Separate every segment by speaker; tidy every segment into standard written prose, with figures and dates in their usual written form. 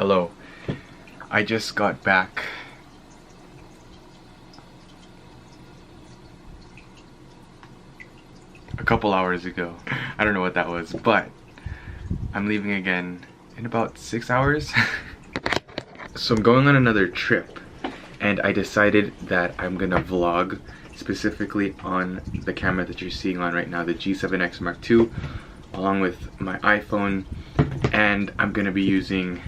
Speaker 1: Hello. I just got back a couple hours ago. I don't know what that was, but I'm leaving again in about 6 hours. So I'm going on another trip, and I decided that I'm gonna vlog specifically on the camera that you're seeing on right now, the G7X Mark II, along with my iPhone, and I'm gonna be using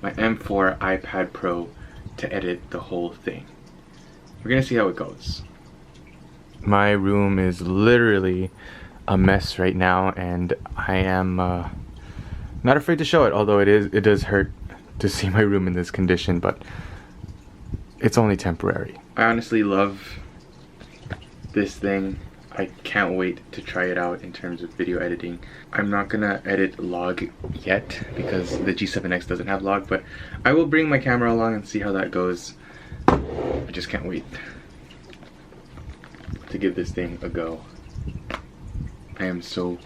Speaker 1: my M4 iPad Pro to edit the whole thing. We're gonna see how it goes. My room is literally a mess right now, and I am not afraid to show it, although it does hurt to see my room in this condition, but it's only temporary. I honestly love this thing. I can't wait to try it out in terms of video editing. I'm not gonna edit log yet because the G7X doesn't have log, but I will bring my camera along and see how that goes. I just can't wait to give this thing a go. I am so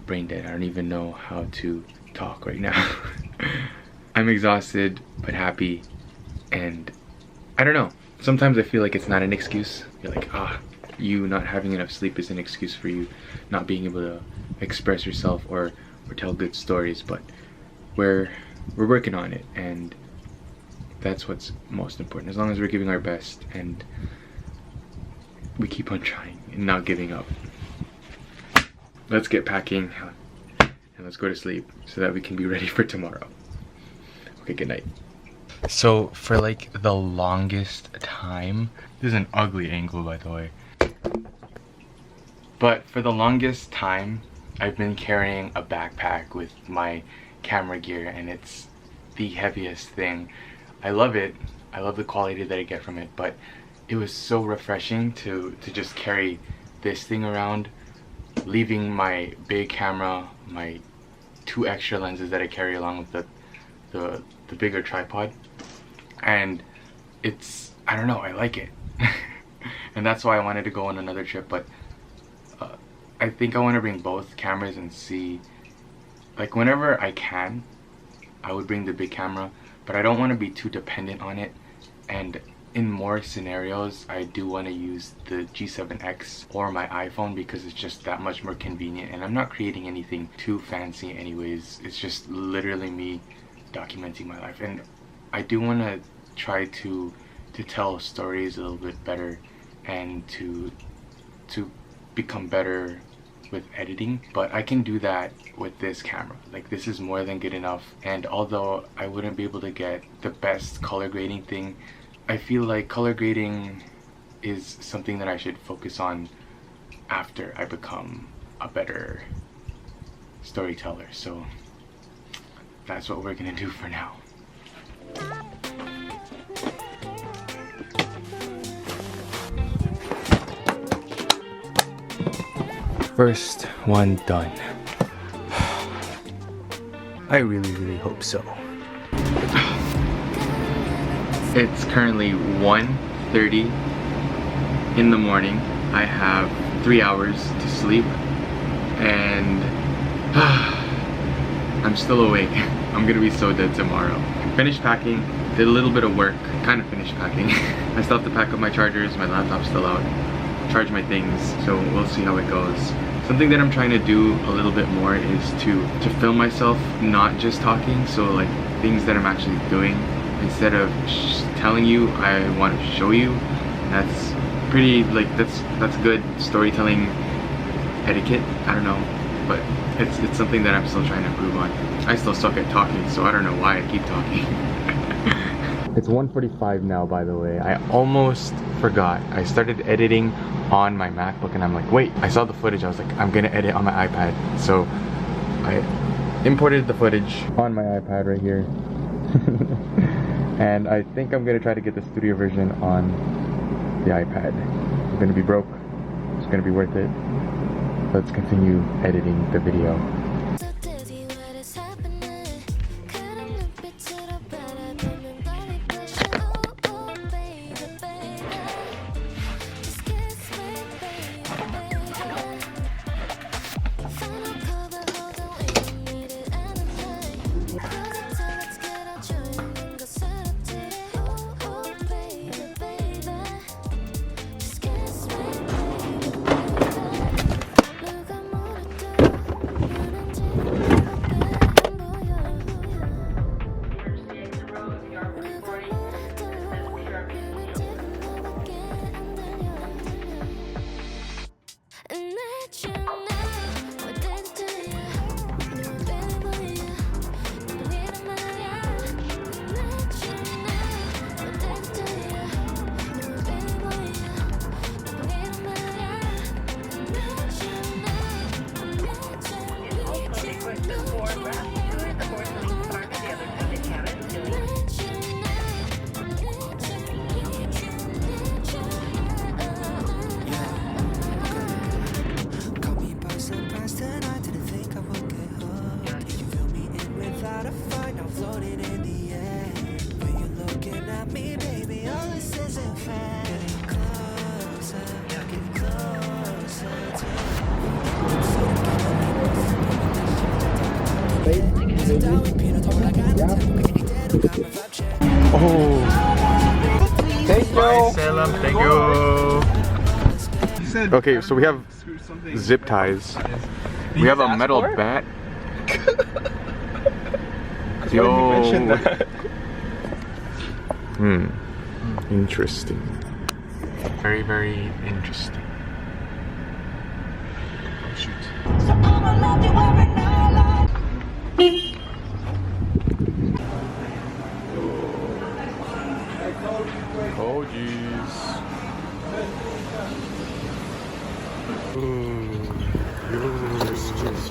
Speaker 1: brain dead. I don't even know how to talk right now. I'm exhausted but happy, and I don't know. Sometimes I feel like it's not an excuse. You're like, you not having enough sleep is an excuse for you not being able to express yourself or tell good stories, but we're working on it, and that's what's most important. As long as we're giving our best and we keep on trying and not giving up. Let's get packing and let's go to sleep so that we can be ready for tomorrow. Okay, good night. So for like the longest time, this is an ugly angle by the way, but for the longest time I've been carrying a backpack with my camera gear, and it's the heaviest thing. I love it. I love the quality that I get from it, but it was so refreshing to just carry this thing around, leaving my big camera, my 2 extra lenses that I carry along with the bigger tripod, and it's, I don't know, I like it. And that's why I wanted to go on another trip, but I think I want to bring both cameras and see, like whenever I can, I would bring the big camera, but I don't want to be too dependent on it, and in more scenarios I do want to use the G7X or my iPhone because it's just that much more convenient, and I'm not creating anything too fancy anyways. It's just literally me documenting my life, and I do want to try to tell stories a little bit better and to become better with editing, but I can do that with this camera. Like, this is more than good enough, and although I wouldn't be able to get the best color grading thing, I feel like color grading is something that I should focus on after I become a better storyteller. So that's what we're gonna do for now. First one done. I really hope so. It's currently 1:30 in the morning. I have 3 hours to sleep, and I'm still awake. I'm gonna be so dead tomorrow. Finished packing, did a little bit of work, kind of finished packing. I still have to pack up my chargers, my laptop's still out, charge my things, so we'll see how it goes. Something that I'm trying to do a little bit more is to film myself, not just talking, so like things that I'm actually doing. Instead of telling you, I want to show you. That's pretty, like, that's good storytelling etiquette. I don't know, but it's something that I'm still trying to improve on. I still suck at talking, so I don't know why I keep talking. It's 1:45 now, by the way. I almost forgot. I started editing on my MacBook, and I'm like, wait, I saw the footage. I was like, I'm gonna edit on my iPad. So I imported the footage on my iPad right here. And I think I'm gonna try to get the studio version on the iPad. It's gonna be broke. It's gonna be worth it. Let's continue editing the video. Oh. Thank you. Bye, Salem. Thank you. Okay, so we have zip ties. We have a metal bat. Yo. Interesting. Very, very interesting. Oh, shoot. Oh, jeez. Cheers.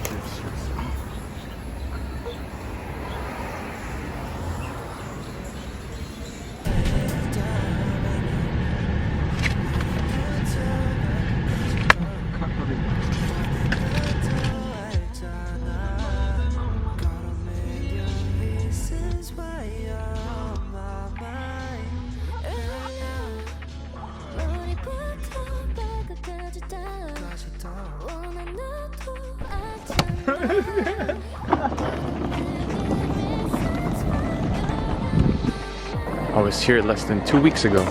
Speaker 1: I was here less than 2 weeks ago.